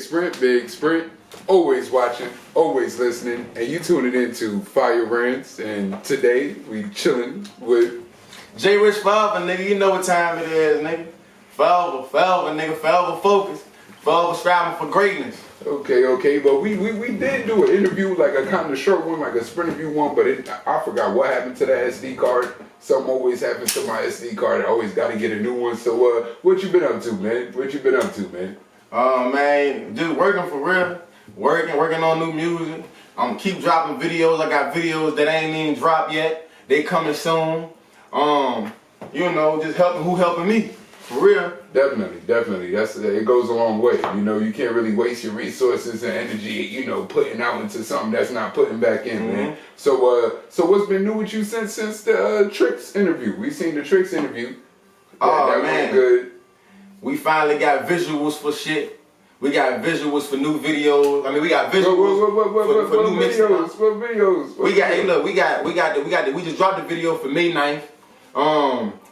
big sprint. Always watching, always listening, and you tuning into Fire Rants. And today we chilling with J Rich Forever, nigga. You know what time it is, nigga. Forever, nigga. Forever focused. Forever striving for greatness. Okay, but we did do an interview, like a kind of short one, like a sprint interview one, but I forgot what happened to the SD card. Something always happens to my SD card. I always got to get a new one. So what you been up to, man? Man, just working for real. Working on new music. I'm keep dropping videos. I got videos that ain't even dropped yet. They coming soon. Just helping me. For real. Definitely. It goes a long way. You know, you can't really waste your resources and energy, putting out into something that's not putting back in, man. So what's been new with you since the Tricks interview? We seen the Tricks interview. That man, went good. We finally got visuals for shit. We got visuals for new videos. I mean, we got visuals for new mixes. What videos? We just dropped the video for May 9th.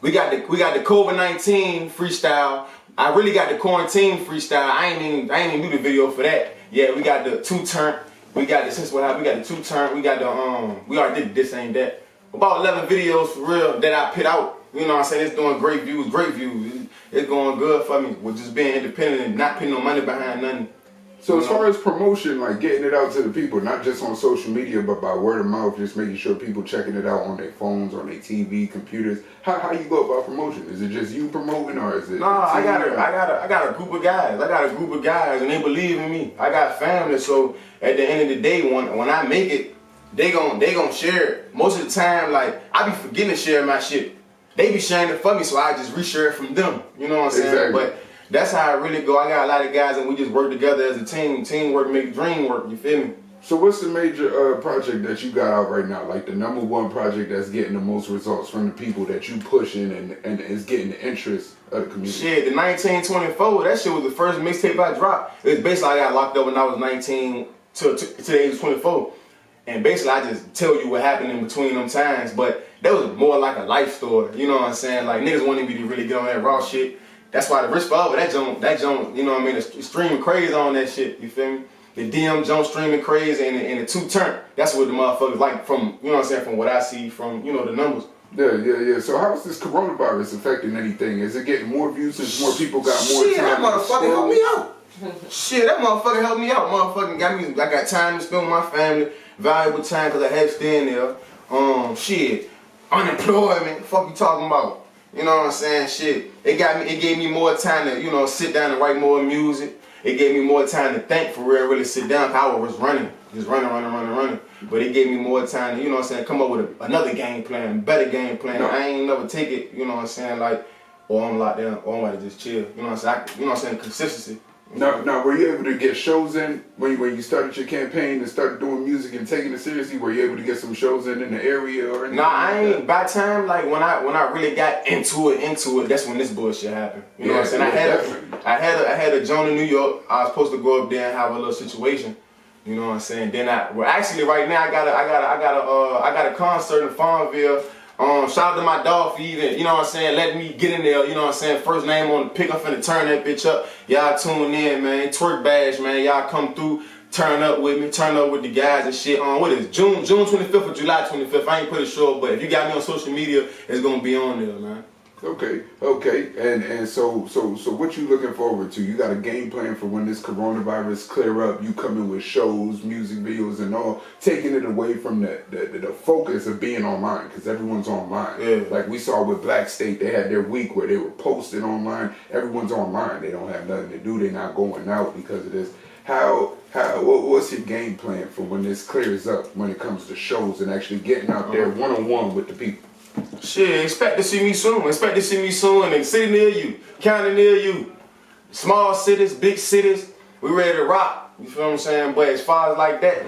We got the COVID-19 freestyle. I really got the quarantine freestyle. I ain't even do the video for that. Yeah, we got the two-turn. We got the two-turn. We got the we already did this ain't that. About 11 videos for real that I put out. You know what I'm saying? It's doing great views. It's going good for me with just being independent and not putting no money behind nothing. So as far as promotion, like getting it out to the people, not just on social media, but by word of mouth, just making sure people checking it out on their phones, on their TV, computers. How you go about promotion? Is it just you promoting, or is it? Nah, I got a group of guys. And they believe in me. I got family, so at the end of the day, when I make it, they gon' share it. Most of the time, like I be forgetting to share my shit. They be sharing it for me, so I just reshare it from them. You know what I'm saying? Exactly. But that's how I really go. I got a lot of guys, and we just work together as a team. Teamwork make the dream work. You feel me? So what's the major project that you got out right now? Like the number one project that's getting the most results from the people that you pushing and is getting the interest of the community? Shit, the 1924, that shit was the first mixtape I dropped. It was basically I got locked up when I was 19 to the age of 24. And basically I just tell you what happened in between them times. But that was more like a life story. You know what I'm saying? Like niggas wanted me to really get on that raw shit. That's why the Rich Forever, that jump, you know what I mean? It's streaming crazy on that shit, you feel me? The DM jump streaming crazy and the two-turn. That's what the motherfuckers like from, you know what I'm saying, from what I see from, the numbers. Yeah. So how's this coronavirus affecting anything? Is it getting more views since more people got more time? Shit, that motherfucker helped me out. Shit, that motherfucker helped me out. Motherfucking got me, I got time to spend with my family, valuable time because I had to stay in there. Shit, unemployment, fuck you talking about? You know what I'm saying? Shit. It gave me more time to, sit down and write more music. It gave me more time to think for real, really sit down. I was running. Just running. But it gave me more time to, come up with another game plan, better game plan. No. I ain't never take it, like, I'm locked down, or I'm about to just chill. You know what I'm saying? Consistency. Now, were you able to get shows in when you started your campaign and started doing music and taking it seriously? Were you able to get some shows in the area or anything? Nah, I ain't. By the time like when I really got into it, that's when this bullshit happened. You know what I'm saying? I had a joint in New York. I was supposed to go up there and have a little situation. You know what I'm saying? Then actually right now I got a concert in Farmville. Shout out to my dog for even, letting me get in there, first name on the pick, I'm finna turn that bitch up. Y'all tune in, man. Twerk Bash, man. Y'all come through, turn up with me, turn up with the guys and shit. What is it? June 25th or July 25th? I ain't put it short, but if you got me on social media, it's gonna be on there, man. Okay. And so what you looking forward to? You got a game plan for when this coronavirus clear up, you coming with shows, music videos and all, taking it away from the focus of being online, because everyone's online. Yeah. Like we saw with Black State, they had their week where they were posting online. Everyone's online. They don't have nothing to do. They're not going out because of this. What's your game plan for when this clears up, when it comes to shows and actually getting out there one-on-one with the people? Shit, expect to see me soon in a city near you, county near you. Small cities, big cities, we ready to rock. You feel what I'm saying? But as far as like that,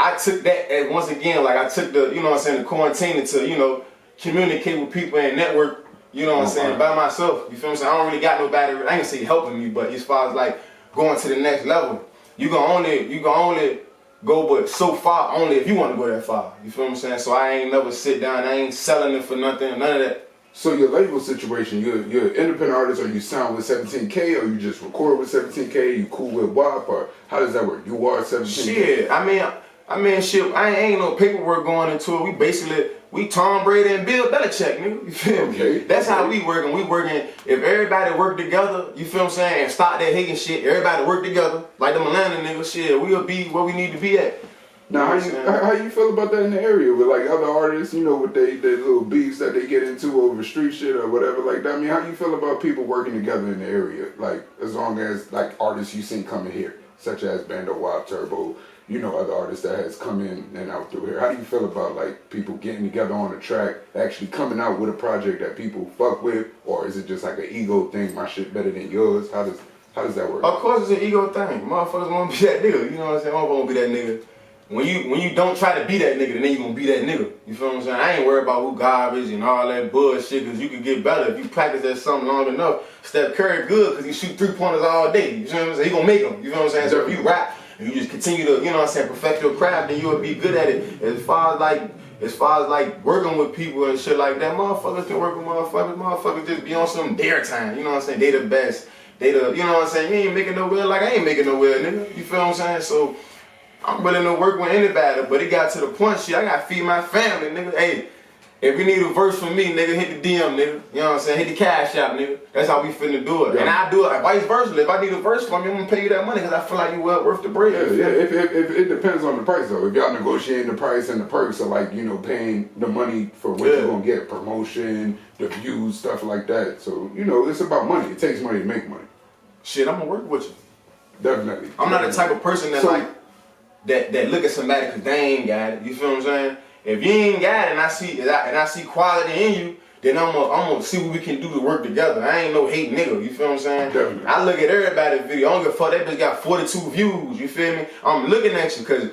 I took that as once again, like I took the, the quarantine to, communicate with people and network, by myself. You feel what I'm saying? I don't really got nobody, I ain't gonna say helping me, but as far as like going to the next level, you can only go but so far, only if you want to go that far. You feel what I'm saying? So I ain't never sit down, I ain't selling it for nothing, none of that. So your label situation, you're an independent artist, or you sound with 17K, or you just record with 17K, you cool with WAP, or how does that work? You are 17K? Shit, shit, I ain't no paperwork going into it. We Tom Brady and Bill Belichick, nigga. You feel me? Okay. That's how we working. We working, if everybody work together, you feel what I'm saying, and stop that hating shit, everybody work together, like the Atlanta niggas, shit, we'll be where we need to be at. Now, how you feel about that in the area with like other artists, you know, with their little beefs that they get into over street shit or whatever like that? I mean, how you feel about people working together in the area? Like, as long as like artists you seen coming here, such as Bando, WAP, Turbo, you know, other artists that has come in and out through here. How do you feel about like people getting together on a track, actually coming out with a project that people fuck with, or is it just like an ego thing? My shit better than yours. How does that work? Of course, it's an ego thing. Motherfuckers want to be that nigga. You know what I'm saying? Motherfuckers want to be that nigga. When you don't try to be that nigga, then you gonna be that nigga. You feel what I'm saying? I ain't worried about who garbage and all that bullshit, because you can get better if you practice that something long enough. Steph Curry good because he shoot 3-pointers all day. You feel what I'm saying? He gonna make them. You feel what I'm saying? So if you rap and you just continue to, you know what I'm saying, perfect your craft, then you'll be good at it. As far as like working with people and shit like that, motherfuckers can work with motherfuckers. Motherfuckers just be on some dare time. You know what I'm saying? They the best. You know what I'm saying? You ain't making no will like I ain't making no will, nigga. You feel what I'm saying? So I'm willing to work with anybody, but it got to the point, shit, I gotta feed my family, nigga. Hey, if you need a verse from me, nigga, hit the DM, nigga. You know what I'm saying? Hit the cash out, nigga. That's how we finna do it. Yeah. And I do it vice versa. If I need a verse from you, I'm gonna pay you that money because I feel like you well worth the bread. Yeah. If it depends on the price though. If y'all negotiating the price and the perks are like, you know, paying the money for what you're gonna get, promotion, the views, stuff like that. So, you know, it's about money. It takes money to make money. Shit, I'm gonna work with you. Definitely. I'm not the type of person that that look at somebody because they ain't got it. You feel what I'm saying? If you ain't got it and I see quality in you, then I'm gonna see what we can do to work together. I ain't no hate nigga. You feel what I'm saying? Definitely. I look at everybody's video. I don't give a fuck. That bitch got 42 views. You feel me? I'm looking at you because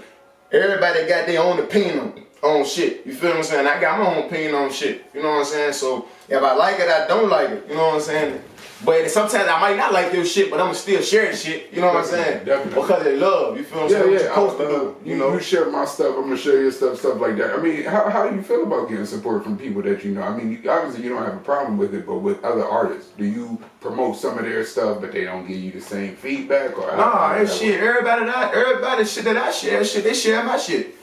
everybody got their own opinion on shit. You feel what I'm saying? I got my own opinion on shit. You know what I'm saying? So if I like it, I don't like it. You know what I'm saying? But sometimes I might not like your shit, but I'm gonna still share the shit. You know what I'm saying? Definitely. Because of love. You feel what I'm saying? What you're supposed to do. You know? You share my stuff, I'm gonna share your stuff like that. I mean, how do you feel about getting support from people that you know? I mean, obviously you don't have a problem with it, but with other artists, do you promote some of their stuff, but they don't give you the same feedback? Or nah, that shit. Everybody shit that I share, they share my shit.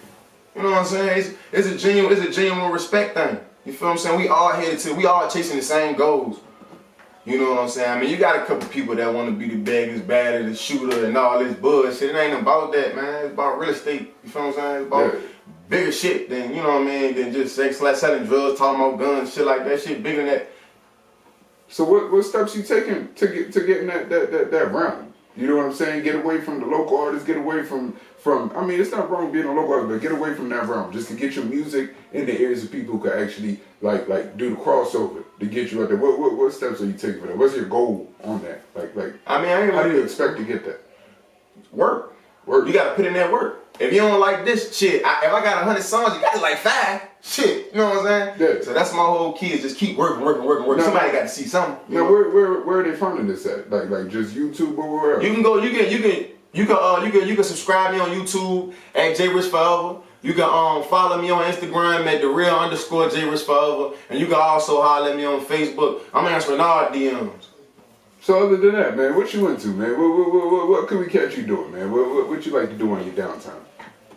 You know what I'm saying? It's a genuine respect thing. You feel what I'm saying? We all chasing the same goals. You know what I'm saying? I mean, you got a couple people that want to be the biggest, baddest, the shooter, and all this bullshit. It ain't about that, man. It's about real estate. You feel what I'm saying? It's about bigger shit than, you know what I mean, than just selling drugs, talking about guns, shit like that. Shit bigger than that. So what steps you taking to get in that realm? You know what I'm saying? Get away from the local artists, get away from I mean, it's not wrong being a local artist, but get away from that realm just to get your music in the ears of people who can actually like do the crossover to get you out there. What steps are you taking for that? What's your goal on that? I mean, how do you expect to get that? Work. You gotta put in that work. If you don't like this shit, if I got 100 songs, you got to like 5. Shit, you know what I'm saying? Yeah. So that's my whole key is just keep working. Now, somebody got to see something. Now, where are they finding this at? Like just YouTube or wherever? You can go. You can subscribe me on YouTube at J Rich Forever. You can follow me on Instagram at @the_real_J Rich Forever, and you can also holler at me on Facebook. I'm answering all DMs. So other than that, man, what you into, man? What can we catch you doing, man? What you like to do on your downtime?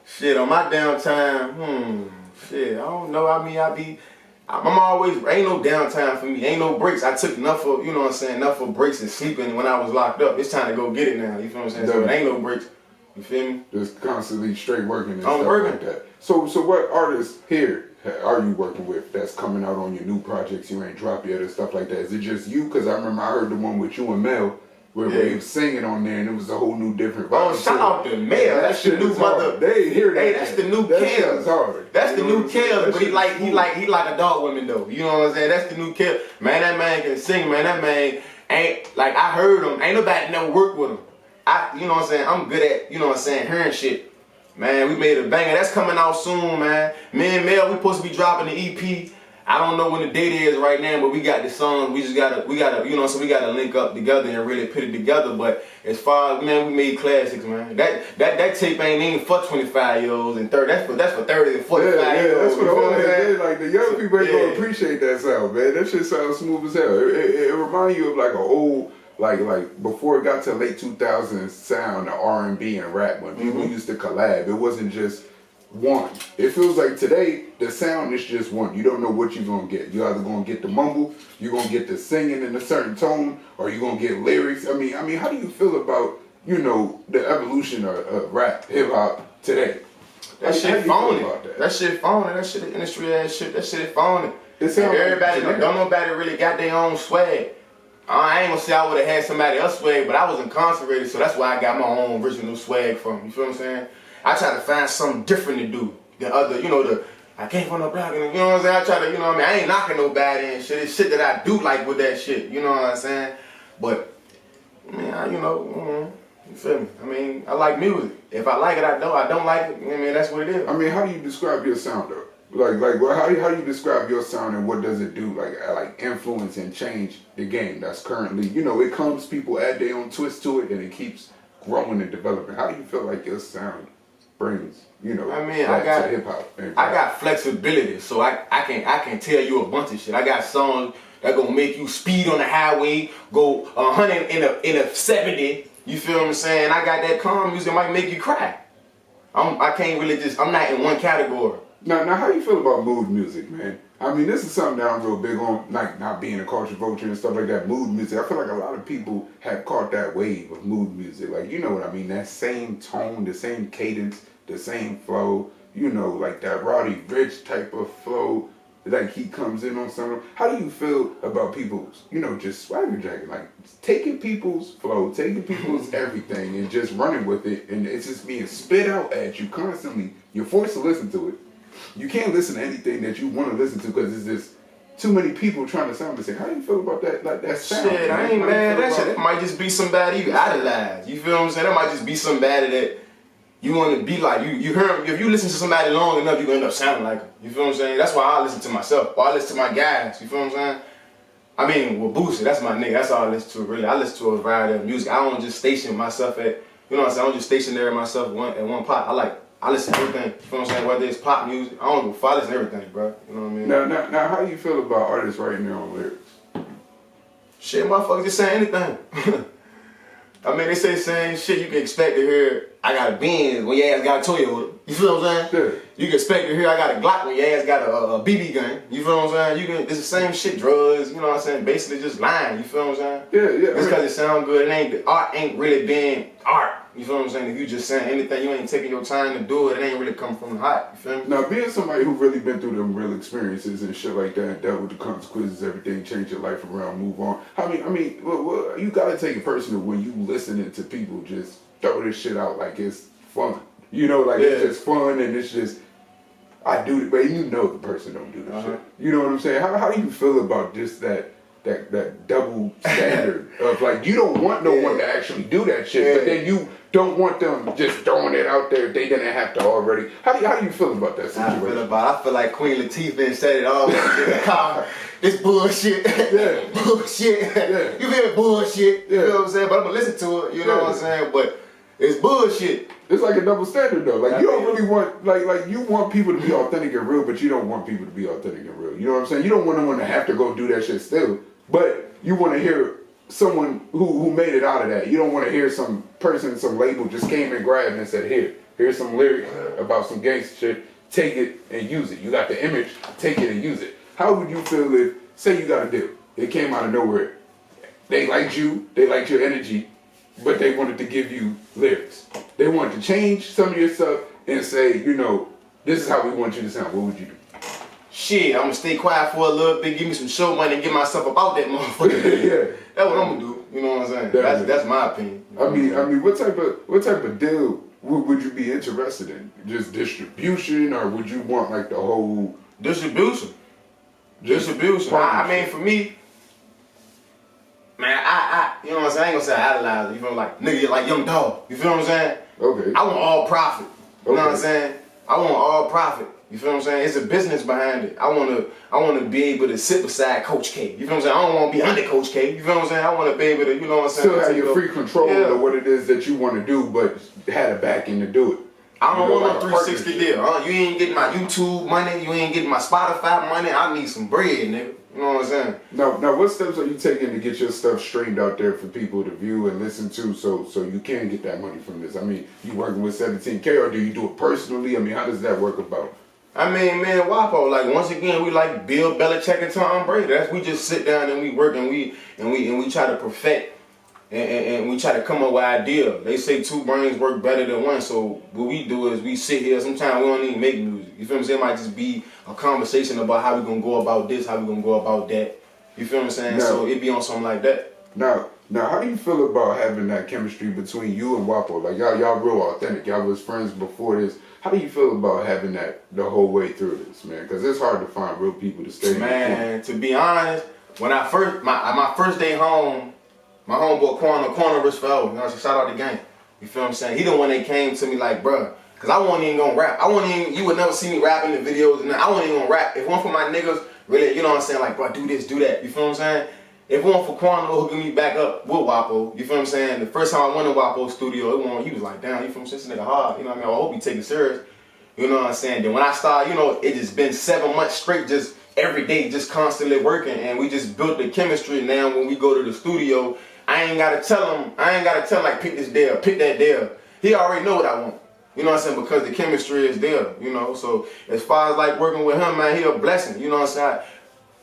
Shit, on my downtime, shit, I don't know. I mean, I'm always, ain't no downtime for me. Ain't no breaks. I took enough of, you know what I'm saying, enough of breaks and sleeping when I was locked up. It's time to go get it now. You feel what I'm saying? So it ain't no breaks. You feel me? Just constantly straight working and stuff like that. So what artists here are you working with that's coming out on your new projects you ain't dropped yet or stuff like that? Is it just you? Because I remember I heard the one with you and Mel where they was singing on there and it was a whole new different vibe. Oh, shout out to Mel. That's the new mother. They hear that. Hey, that's the new Chln. That's the new Chln, but he like adult women though. You know what I'm saying? That's the new Chln. Man, that man can sing, man. That man ain't, like, I heard him. Ain't nobody never worked with him. You know what I'm saying? I'm good at, you know what I'm saying, hearing shit. Man, we made a banger. That's coming out soon, man. Me and Mel, we supposed to be dropping the EP I don't know when the date is right now, but we got the song. We gotta, you know, so we gotta link up together and really put it together. But as far as, man, we made classics, man. That tape ain't even for 25-year-olds and 30. That's for 30 and 45. Yeah, that's what I'm saying. Like the young people ain't gonna Yeah. appreciate that sound, man. That shit sounds smooth as hell. It reminds you of like an old, like before it got to late 2000s sound, the R&B and rap when people used to collab. It wasn't just one. It feels like today the sound is just one. You don't know what you're gonna get. You're either gonna get the mumble, you're gonna get the singing in a certain tone, or you're gonna get lyrics. I mean, how do you feel about, you know, the evolution of rap, hip hop today? That shit phony. That shit phony. That shit industry ass shit. That shit is phony. Everybody, don't nobody really got their own swag. I ain't gonna say I would have had somebody else swag, but I was incarcerated, so that's why I got my own original swag from. You feel what I'm saying? I try to find something different to do than other, you know, I came from the block, and you know what I'm saying? I try to, you know what I mean? I ain't knocking nobody and shit. It's shit that I do like with that shit, you know what I'm saying? But, man, you know, you feel me? I mean, I like music. If I like it, I don't like it, I mean, that's what it is. I mean, how do you describe your sound, though? How do you describe your sound and what does it do? Like influence and change the game that's currently, you know, it comes, people add their own twist to it and it keeps growing and developing. How do you feel like your sound brings, you know, I mean, I got hip hop? I got flexibility, so I can tell you a bunch of shit. I got songs that gonna make you speed on the highway, go 100 in a 70. You feel what I'm saying? I got that calm music that might make you cry. I can't really I'm not in one category. Now, how you feel about mood music, man? I mean, this is something that I'm real big on, like not being a culture vulture and stuff like that. Mood music, I feel like a lot of people have caught that wave of mood music. Like, you know what I mean? That same tone, the same cadence, the same flow. You know, like that Roddy Ricch type of flow. Like he comes in on something. How do you feel about people's, you know, just swagger jacking? Like taking people's flow, taking people's everything and just running with it. And it's just being spit out at you constantly. You're forced to listen to it. You can't listen to anything that you want to listen to because it's just too many people trying to sound the same. How do you feel about that? Like that sound? Shit, I ain't mad. That shit, it might just be somebody you idolize. You feel what I'm saying? That might just be somebody that you want to be like. You heard, if you listen to somebody long enough, you gonna end up sounding like them. You feel what I'm saying? That's why I listen to myself. Or I listen to my guys. You feel what I'm saying? I mean, with Boosie, that's my nigga. That's all I listen to. Really, I listen to a variety of music. I don't just station myself at. You know what I'm saying? I don't just stationary myself at one pot. I listen to everything. You feel what I'm saying? Whether it's pop music, I don't give a fuck. I listen to everything, bro. You know what I mean? Now, how do you feel about artists writing their own lyrics? Shit, motherfuckers just saying anything. I mean, they say the same shit you can expect to hear. I got a Benz when your ass got a Toyota. You feel what I'm saying? Yeah. You can expect to hear I got a Glock when your ass got a BB gun. You feel what I'm saying? It's the same shit, drugs. You know what I'm saying? Basically just lying. You feel what I'm saying? Yeah. Just because it sound good, art ain't really being art. You feel what I'm saying? If you just saying anything, you ain't taking your time to do it. It ain't really coming from the heart. You feel me? Now, being somebody who really been through them real experiences and shit like that, dealt with the consequences, everything, change your life around, move on. I mean, well, you gotta take it personal when you listening to people just throw this shit out like it's fun. You know, like it's just fun and it's just, I do it, but you know the person don't do this shit. You know what I'm saying? How do you feel about just that double standard of like, you don't want no one to actually do that shit, but then you don't want them just throwing it out there if they didn't have to already. How do you feel about that situation? I feel like Queen Latifah said it all in the car. It's bullshit. Yeah. Bullshit. Yeah. You feel bullshit. Yeah. You know what I'm saying? But I'm gonna listen to it, you know what I'm saying? But it's bullshit. It's like a double standard though. Like you don't really want like you want people to be authentic and real, but you don't want people to be authentic and real. You know what I'm saying? You don't want no one to have to go do that shit still. But you want to hear someone who made it out of that. You don't want to hear some person, some label just came and grabbed and said, here's some lyrics about some gangster shit. Take it and use it. You got the image, take it and use it. How would you feel if, say you got a deal, it came out of nowhere. They liked you, they liked your energy, but they wanted to give you lyrics. They wanted to change some of your stuff and say, you know, this is how we want you to sound. What would you do? Shit, I'm gonna stay quiet for a little bit, give me some show money, and get myself about that motherfucker. Yeah. That's what I'm gonna do. You know what I'm saying? That's my opinion. I mean, what type of deal would you be interested in? Just distribution, or would you want like the whole distribution? I mean, for me, man, I you know what I'm saying? I ain't gonna say I idolize it. You feel like nigga like Young Dog. You feel what I'm saying? Okay. I want all profit. You know what I'm saying? I want all profit. You feel what I'm saying? It's a business behind it. I wanna be able to sit beside Coach K. You feel what I'm saying? I don't wanna be under Coach K. You feel what I'm saying? I wanna be able to, you know what I'm saying? Still have your free control of what it is that you want to do, but had a backing to do it. I don't want a 360 deal. You ain't getting my YouTube money. You ain't getting my Spotify money. I need some bread, nigga. You know what I'm saying? Now, what steps are you taking to get your stuff straightened out there for people to view and listen to, so you can get that money from this? I mean, you working with 17K, or do you do it personally? I mean, how does that work about? I mean, man, WAPO, like, once again, we like Bill Belichick and Tom Brady. We just sit down and we work and we try to perfect and we try to come up with ideas. They say two brains work better than one, so what we do is we sit here. Sometimes we don't even make music. You feel what I'm saying? It might just be a conversation about how we gonna go about this, how we gonna go about that. You feel what I'm saying? So it be on something like that. Now, how do you feel about having that chemistry between you and WAPO? Like, y'all real authentic. Y'all was friends before this. How do you feel about having that the whole way through this, man? Because it's hard to find real people to stay. Man, to be honest, when I first my first day home, my homeboy Corner Rich Fell, you know, so shout out the gang. You feel what I'm saying? He the one that came to me like, bruh, cause I wasn't even gonna rap. You would never see me rapping the videos, and I wasn't even gonna rap. If it weren't for my niggas, really, you know what I'm saying? Like, bro, do this, do that. You feel what I'm saying? If it weren't for Quanto hooking me back up with WAPO, you feel what I'm saying? The first time I went to WAPO studio, he was like, damn, you feel what I'm saying? This nigga hard. You know what I mean? I hope he take it serious. You know what I'm saying? Then when I started, you know, it just been 7 months straight, just every day, just constantly working, and we just built the chemistry. Now when we go to the studio, I ain't gotta tell him like pick this day or pick that day up. He already know what I want. You know what I'm saying? Because the chemistry is there, you know. So as far as like working with him, man, he a blessing. You know what I'm saying?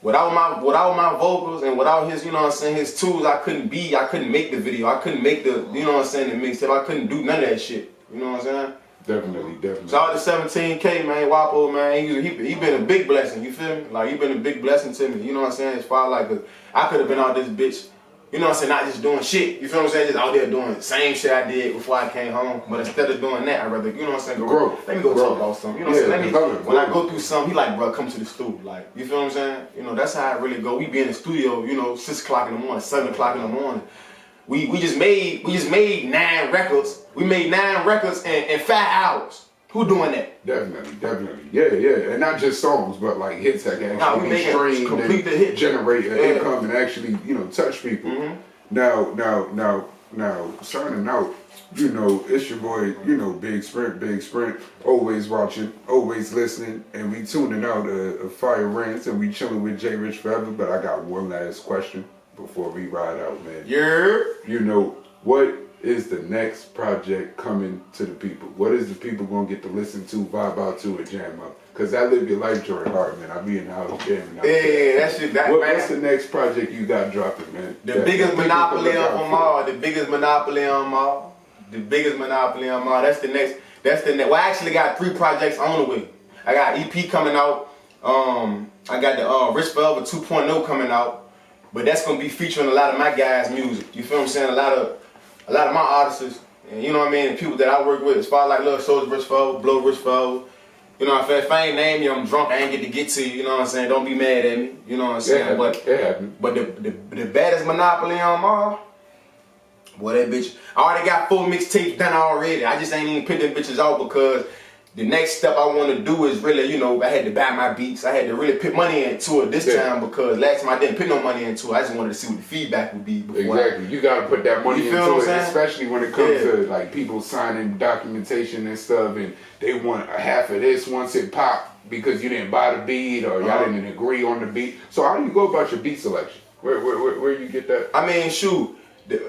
Without my vocals and without his, you know what I'm saying, his tools, I couldn't make the video. I couldn't make the, you know what I'm saying, the mixtape. I couldn't do none of that shit. You know what I'm saying? Definitely. Shout out to 17K, man, WAPO, man. He been a big blessing, you feel me? Like, he been a big blessing to me. You know what I'm saying? As far as like, I could have been out this bitch, you know what I'm saying, not just doing shit. You feel what I'm saying? Just out there doing the same shit I did before I came home. But instead of doing that, I'd rather, you know what I'm saying, let me go talk about something. You know what I'm saying? When I go through something, he like, bro, come to the studio. Like, you feel what I'm saying? You know, that's how I really go. We be in the studio, you know, 6 o'clock in the morning, 7 o'clock in the morning. We just made 9 records. We made 9 records in 5 hours. Who doing that? Definitely. Yeah. And not just songs, but like hits that can actually be streamed and generate an income and actually, you know, touch people. Mm-hmm. Now, signing out, you know, it's your boy, you know, Big Sprint, always watching, always listening, and we tuning out a Fire Rants, and we chilling with J Rich forever. But I got one last question before we ride out, man. Yeah. You know, what is the next project coming to the people? What is the people gonna get to listen to, vibe out to, and jam up? Cause that live your life joint hard, man. I be in the house jamming out. Yeah, that shit. What's the next project you got dropping, man? The biggest monopoly on them all. The biggest monopoly on them all. The biggest monopoly on them all. That's the next. Well, I actually got 3 projects on the way. I got EP coming out. I got the Rich Velvet 2.0 coming out. But that's gonna be featuring a lot of my guys' music. You feel what I'm saying? A lot of my artists, and you know what I mean, and people that I work with, as far as like Lil Shoulders Rich Velvet, Blow Rich Velvet. You know, if I ain't name you, I'm drunk, I ain't get to you, you know what I'm saying? Don't be mad at me, you know what I'm saying? But the baddest monopoly on them all, boy, that bitch, I already got 4 mixtapes done already. I just ain't even put them bitches out because the next step I want to do is really, you know, I had to buy my beats. I had to really put money into it this time because last time I didn't put no money into it. I just wanted to see what the feedback would be. Exactly. You got to put that money into it, especially when it comes to like people signing documentation and stuff, and they want a half of this once it pop because you didn't buy the beat or y'all didn't agree on the beat. So how do you go about your beat selection? Where you get that? I mean, shoot,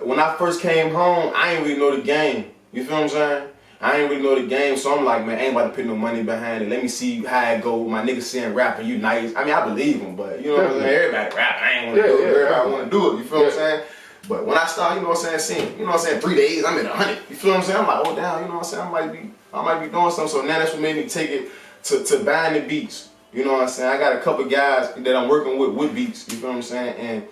when I first came home, I ain't really know the game. You feel what I'm saying? I ain't really know the game, so I'm like, man, I ain't about to put no money behind it. Let me see how it go. My niggas saying rapping, you nice. I mean, I believe him, but you know what I'm saying? Everybody rapping, I ain't want to do it. Everybody want to do it, you feel what I'm saying? But when I start, you know what I'm saying, seeing, you know what I'm saying, 3 days, I'm at 100. You feel what I'm saying? I'm like, oh, damn, you know what I'm saying? I might be doing something. So now that's what made me take it to buying the beats. You know what I'm saying? I got a couple guys that I'm working with beats, you feel what I'm saying? And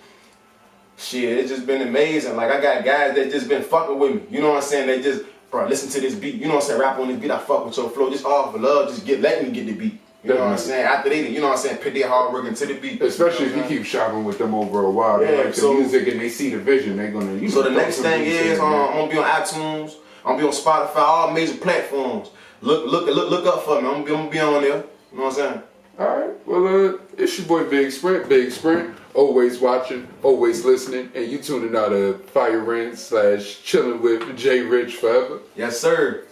shit, it's just been amazing. Like, I got guys that just been fucking with me. You know what I'm saying? They just, bro, listen to this beat. You know what I'm saying? Rap on this beat. I fuck with your flow. Just all for love. Just let me get the beat. You know what I'm saying? After they, you know what I'm saying, put their hard work into the beat. Especially if you keep shopping with them over a while. They like the music and they see the vision. They're gonna. You so the next thing is, I'm gonna be on iTunes. I'm gonna be on Spotify, all major platforms. Look up for me. I'm gonna be on there. You know what I'm saying? Alright, well, it's your boy Big Sprint, always watching, always listening, and you tuning out to Fire Rant / Chilling with J Rich Forever. Yes, sir.